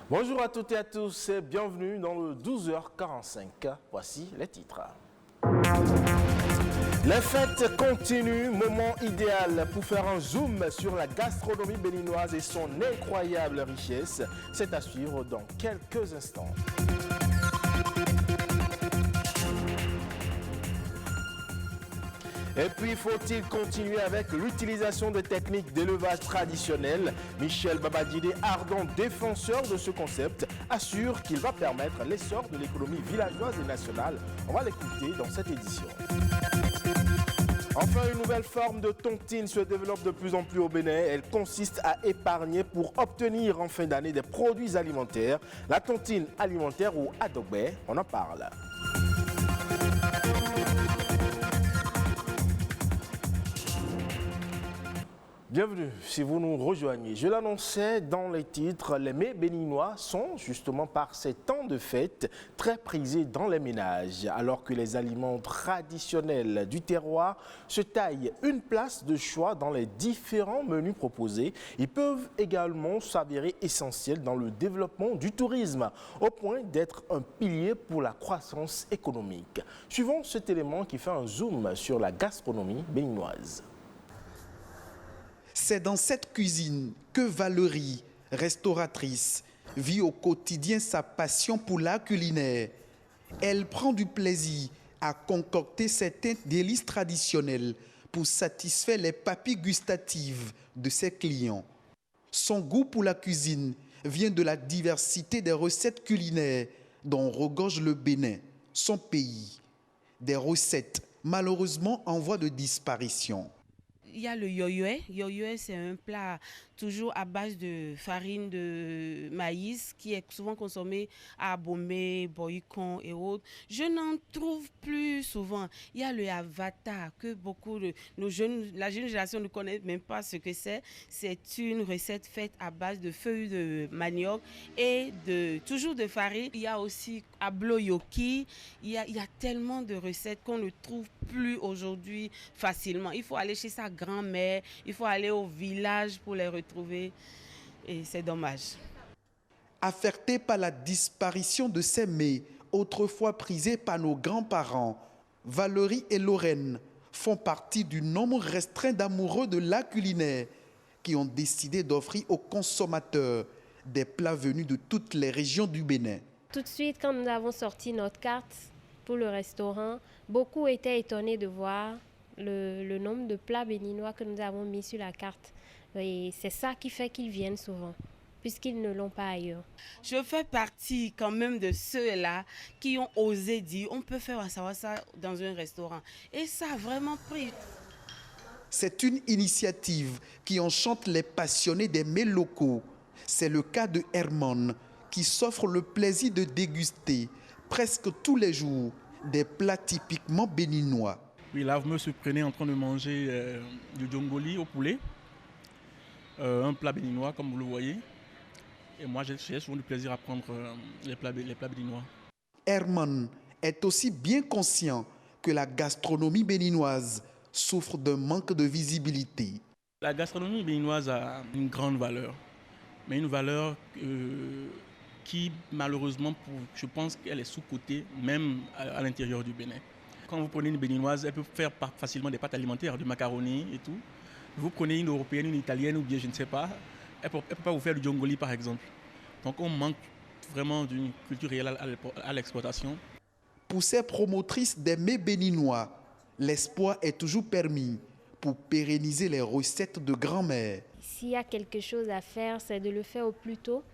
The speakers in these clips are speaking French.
Bonjour à toutes et à tous et bienvenue dans le 12h45. Voici les titres. Les fêtes continuent, moment idéal pour faire un zoom sur la gastronomie béninoise et son incroyable richesse. C'est à suivre dans quelques instants. Et puis, faut-il continuer avec l'utilisation de techniques d'élevage traditionnelles? Michel Babadide, ardent défenseur de ce concept, assure qu'il va permettre l'essor de l'économie villageoise et nationale. On va l'écouter dans cette édition. Enfin, une nouvelle forme de tontine se développe de plus en plus au Bénin. Elle consiste à épargner pour obtenir en fin d'année des produits alimentaires. La tontine alimentaire ou adobé, on en parle. Bienvenue si vous nous rejoignez. Je l'annonçais dans les titres, les mets béninois sont justement par ces temps de fête très prisés dans les ménages. Alors que les aliments traditionnels du terroir se taillent une place de choix dans les différents menus proposés, ils peuvent également s'avérer essentiels dans le développement du tourisme, au point d'être un pilier pour la croissance économique. Suivons cet élément qui fait un zoom sur la gastronomie béninoise. C'est dans cette cuisine que Valérie, restauratrice, vit au quotidien sa passion pour l'art culinaire. Elle prend du plaisir à concocter certains délices traditionnels pour satisfaire les papilles gustatives de ses clients. Son goût pour la cuisine vient de la diversité des recettes culinaires dont regorge le Bénin, son pays. Des recettes malheureusement en voie de disparition. Il y a le yoyoé. Yoyoé, c'est un plat toujours à base de farine de maïs qui est souvent consommé à Abomey, Boycon et autres. Je n'en trouve plus souvent. Il y a le avata que beaucoup de la jeune génération ne connaît même pas ce que c'est. C'est une recette faite à base de feuilles de manioc et toujours de farine. Il y a aussi abloyoki. Il y a tellement de recettes qu'on ne trouve plus aujourd'hui facilement. Il faut aller chez sa grand-mère, il faut aller au village pour les retrouver et c'est dommage. Affectés par la disparition de ces mets, autrefois prisés par nos grands-parents, Valérie et Lorraine font partie du nombre restreint d'amoureux de l'art culinaire qui ont décidé d'offrir aux consommateurs des plats venus de toutes les régions du Bénin. Tout de suite, quand nous avons sorti notre carte pour le restaurant, beaucoup étaient étonnés de voir le nombre de plats béninois que nous avons mis sur la carte. Et c'est ça qui fait qu'ils viennent souvent, puisqu'ils ne l'ont pas ailleurs. Je fais partie quand même de ceux-là qui ont osé dire on peut faire ça dans un restaurant. Et ça a vraiment pris. C'est une initiative qui enchante les passionnés des mets locaux. C'est le cas de Herman, qui s'offre le plaisir de déguster presque tous les jours des plats typiquement béninois. Oui, là, vous me surprenez en train de manger du djongoli au poulet, un plat béninois, comme vous le voyez. Et moi, j'ai souvent du plaisir à prendre les plats béninois. Herman est aussi bien conscient que la gastronomie béninoise souffre d'un manque de visibilité. La gastronomie béninoise a une grande valeur, mais une valeur qui, malheureusement, je pense qu'elle est sous-cotée, même à l'intérieur du Bénin. Quand vous prenez une béninoise, elle peut faire facilement des pâtes alimentaires, du macaroni et tout. Vous prenez une européenne, une italienne ou bien je ne sais pas, elle ne peut pas vous faire du djongoli par exemple. Donc on manque vraiment d'une culture réelle à l'exploitation. Pour ces promotrices des mets béninois, l'espoir est toujours permis pour pérenniser les recettes de grand-mère. S'il y a quelque chose à faire, c'est de le faire au plus tôt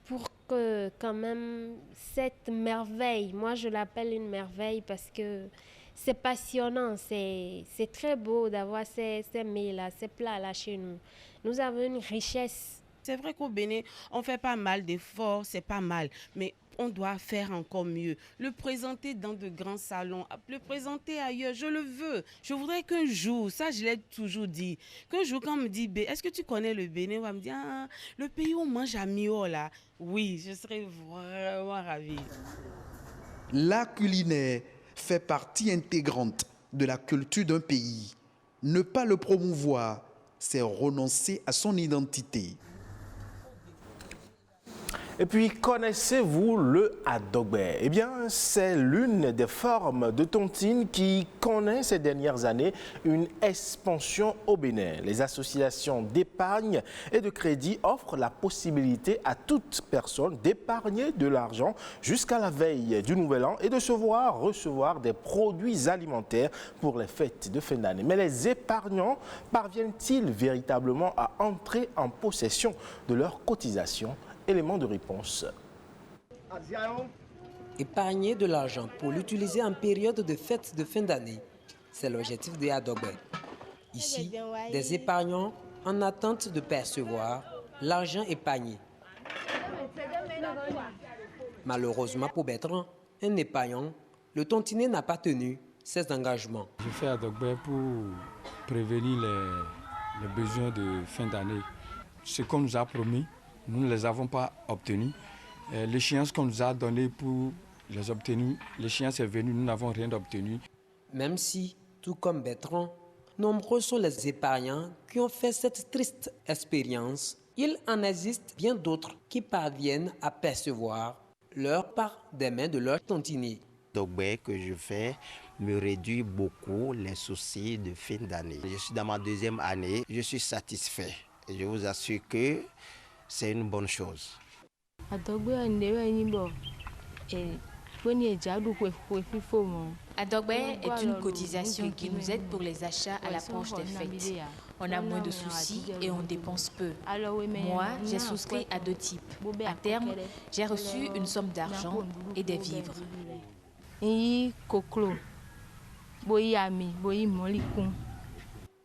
pour que quand même cette merveille, moi je l'appelle une merveille parce que c'est passionnant, c'est très beau d'avoir ces mets-là, ces plats-là chez nous. Nous avons une richesse. C'est vrai qu'au Bénin, on fait pas mal d'efforts, c'est pas mal, mais on doit faire encore mieux. Le présenter dans de grands salons, le présenter ailleurs, je le veux. Je voudrais qu'un jour, ça je l'ai toujours dit, qu'un jour quand on me dit, est-ce que tu connais le Bénin? On va me dire, ah, le pays où on mange à Mio là. Oui, je serais vraiment ravie. L'art culinaire fait partie intégrante de la culture d'un pays. Ne pas le promouvoir, c'est renoncer à son identité. Et puis, connaissez-vous le adogbe? Eh bien, c'est l'une des formes de tontine qui connaît ces dernières années une expansion au Bénin. Les associations d'épargne et de crédit offrent la possibilité à toute personne d'épargner de l'argent jusqu'à la veille du Nouvel An et de se voir recevoir des produits alimentaires pour les fêtes de fin d'année. Mais les épargnants parviennent-ils véritablement à entrer en possession de leurs cotisations? Élément de réponse. Épargner de l'argent pour l'utiliser en période de fête de fin d'année, c'est l'objectif de Adogbe. Ici, des épargnants en attente de percevoir l'argent épargné. Malheureusement pour Bertrand, un épargnant, le tontiné n'a pas tenu ses engagements. Je fais Adogbe pour prévenir les besoins de fin d'année. Ce qu'on nous a promis, nous ne les avons pas obtenus. L'échéance qu'on nous a donnée pour les obtenir, l'échéance est venue, nous n'avons rien obtenu. Même si, tout comme Bertrand, nombreux sont les épargnants qui ont fait cette triste expérience, il en existe bien d'autres qui parviennent à percevoir leur part des mains de leur tontinier. Adogbe que je fais me réduit beaucoup les soucis de fin d'année. Je suis dans ma deuxième année, je suis satisfait. Et je vous assure que c'est une bonne chose. Adogbe est une cotisation qui nous aide pour les achats à l'approche des fêtes. On a moins de soucis et on dépense peu. Moi, j'ai souscrit à 2 types. À terme, j'ai reçu une somme d'argent et des vivres.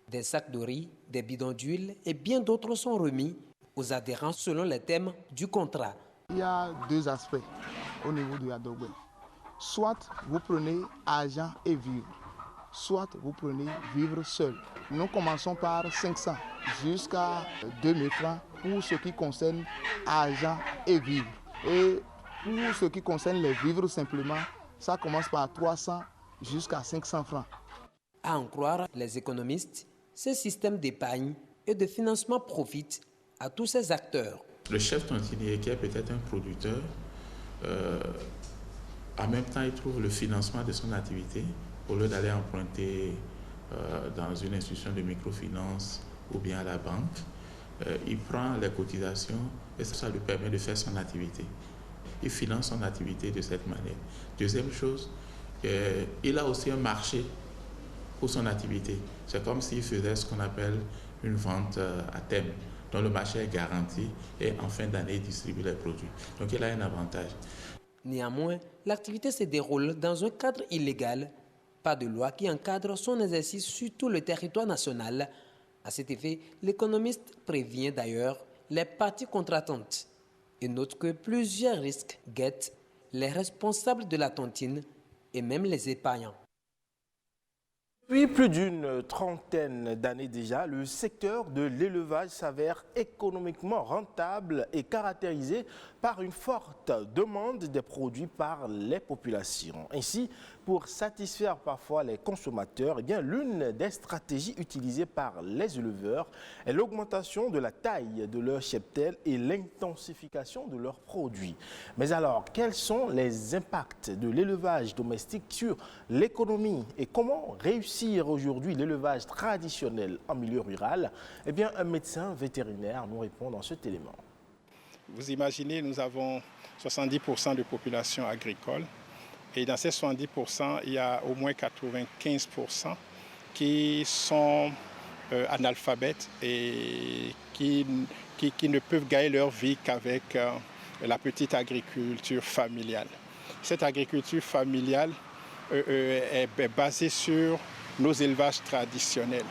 Des sacs de riz, des bidons d'huile et bien d'autres sont remis aux adhérents selon les thèmes du contrat. Il y a 2 aspects au niveau du Adogbe. Soit vous prenez argent et vivre, soit vous prenez vivre seul. Nous commençons par 500 jusqu'à 2000 francs pour ce qui concerne argent et vivre. Et pour ce qui concerne les vivres simplement, ça commence par 300 jusqu'à 500 francs. À en croire les économistes, ce système d'épargne et de financement profite à tous ces acteurs. Le chef tontinier qui est peut-être un producteur, en même temps il trouve le financement de son activité au lieu d'aller emprunter dans une institution de microfinance ou bien à la banque. Il prend les cotisations et ça lui permet de faire son activité. Il finance son activité de cette manière. Deuxième chose, il a aussi un marché pour son activité. C'est comme s'il faisait ce qu'on appelle une vente à thème, dont le marché est garanti et en fin d'année, il distribue les produits. Donc il a un avantage. Néanmoins, l'activité se déroule dans un cadre illégal. Pas de loi qui encadre son exercice sur tout le territoire national. À cet effet, l'économiste prévient d'ailleurs les parties contractantes et note que plusieurs risques guettent les responsables de la tontine et même les épargnants. Depuis plus d'une trentaine d'années déjà, le secteur de l'élevage s'avère économiquement rentable et caractérisé par une forte demande des produits par les populations. Ainsi, pour satisfaire parfois les consommateurs, l'une des stratégies utilisées par les éleveurs est l'augmentation de la taille de leur cheptel et l'intensification de leurs produits. Mais alors, quels sont les impacts de l'élevage domestique sur l'économie et comment réussir aujourd'hui l'élevage traditionnel en milieu rural? Un médecin vétérinaire nous répond dans cet élément. Vous imaginez, nous avons 70% de population agricole. Et dans ces 70%, il y a au moins 95% qui sont analphabètes et qui ne peuvent gagner leur vie qu'avec la petite agriculture familiale. Cette agriculture familiale est basée sur nos élevages traditionnels.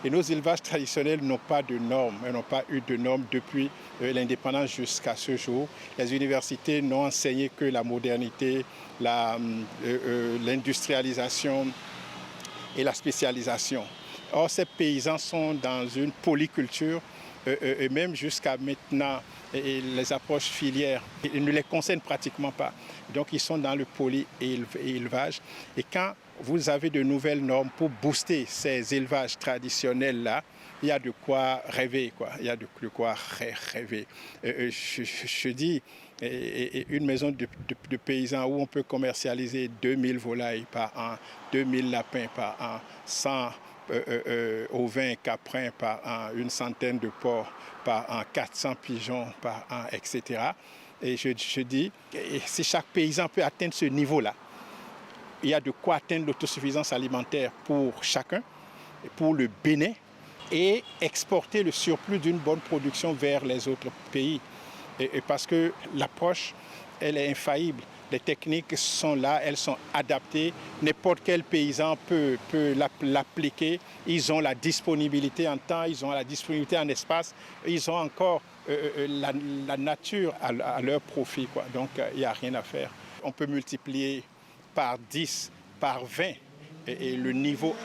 Et nos élevages traditionnels n'ont pas de normes, n'ont pas eu de normes depuis l'indépendance jusqu'à ce jour. Les universités n'ont enseigné que la modernité, l'industrialisation et la spécialisation. Or, ces paysans sont dans une polyculture et même jusqu'à maintenant, les approches filières ne les concernent pratiquement pas. Donc, ils sont dans le polyélevage. Et quand vous avez de nouvelles normes pour booster ces élevages traditionnels-là, il y a de quoi rêver, quoi. Il y a de quoi rêver. Je dis, Et une maison de paysans où on peut commercialiser 2000 volailles par an, 2000 lapins par an, 100 ovins caprins par an, une centaine de porcs par an, 400 pigeons par an, etc. Et je dis, si chaque paysan peut atteindre ce niveau-là, il y a de quoi atteindre l'autosuffisance alimentaire pour chacun, pour le Bénin, et exporter le surplus d'une bonne production vers les autres pays. Et parce que l'approche, elle est infaillible. Les techniques sont là, elles sont adaptées. N'importe quel paysan peut l'appliquer. Ils ont la disponibilité en temps, ils ont la disponibilité en espace. Ils ont encore la nature à leur profit, quoi. Donc, il n'y a rien à faire. On peut multiplier par 10, par 20 et le niveau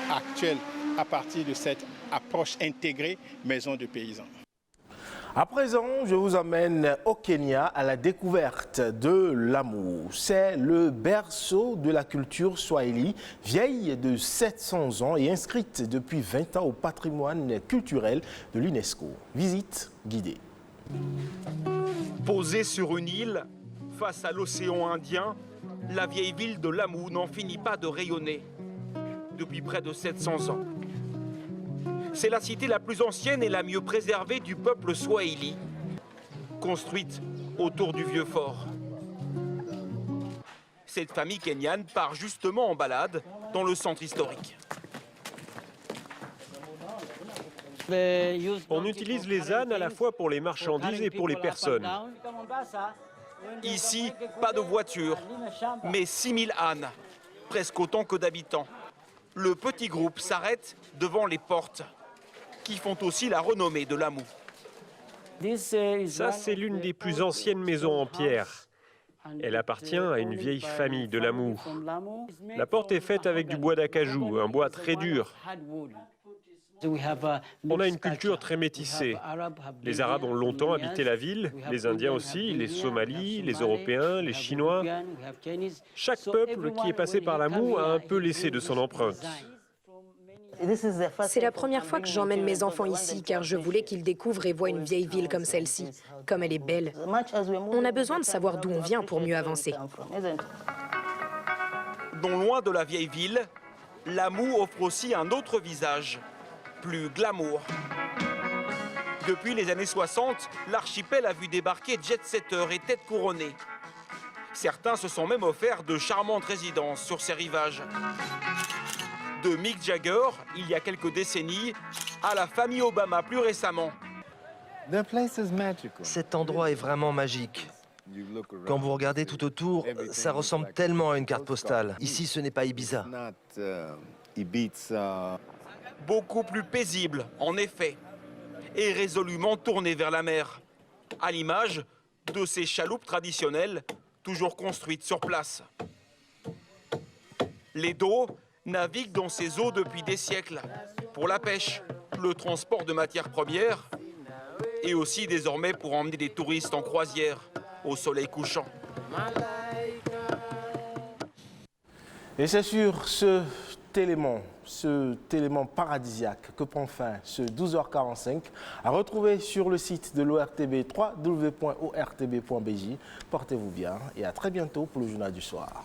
actuel à partir de cette approche intégrée maison de paysans. À présent, je vous amène au Kenya à la découverte de l'amour. C'est le berceau de la culture swahili, vieille de 700 ans et inscrite depuis 20 ans au patrimoine culturel de l'UNESCO. Visite guidée. Posée sur une île, face à l'océan Indien, la vieille ville de Lamu n'en finit pas de rayonner depuis près de 700 ans. C'est la cité la plus ancienne et la mieux préservée du peuple swahili, construite autour du vieux fort. Cette famille kenyane part justement en balade dans le centre historique. On utilise les ânes à la fois pour les marchandises et pour les personnes. Ici, pas de voiture, mais 6000 ânes, presque autant que d'habitants. Le petit groupe s'arrête devant les portes, qui font aussi la renommée de Lamu. Ça, c'est l'une des plus anciennes maisons en pierre. Elle appartient à une vieille famille de Lamu. La porte est faite avec du bois d'acajou, un bois très dur. On a une culture très métissée. Les Arabes ont longtemps habité la ville, les Indiens aussi, les Somalis, les Européens, les Chinois. Chaque peuple qui est passé par Lamu a un peu laissé de son empreinte. C'est la première fois que j'emmène mes enfants ici, car je voulais qu'ils découvrent et voient une vieille ville comme celle-ci, comme elle est belle. On a besoin de savoir d'où on vient pour mieux avancer. Non loin de la vieille ville, Lamu offre aussi un autre visage, plus glamour. Depuis les années 60, l'archipel a vu débarquer jet-setters et têtes couronnées. Certains se sont même offerts de charmantes résidences sur ces rivages. De Mick Jagger, il y a quelques décennies, à la famille Obama plus récemment. Cet endroit est vraiment magique. Quand vous regardez tout autour, ça ressemble tellement à une carte postale. Ici, ce n'est pas Ibiza. Beaucoup plus paisible, en effet, et résolument tourné vers la mer, à l'image de ces chaloupes traditionnelles, toujours construites sur place. Les dos naviguent dans ces eaux depuis des siècles, pour la pêche, le transport de matières premières, et aussi désormais pour emmener des touristes en croisière au soleil couchant. Et c'est sur cet élément paradisiaque que prend fin ce 12h45, à retrouver sur le site de l'ORTB, www.ortb.bj. Portez-vous bien et à très bientôt pour le journal du soir.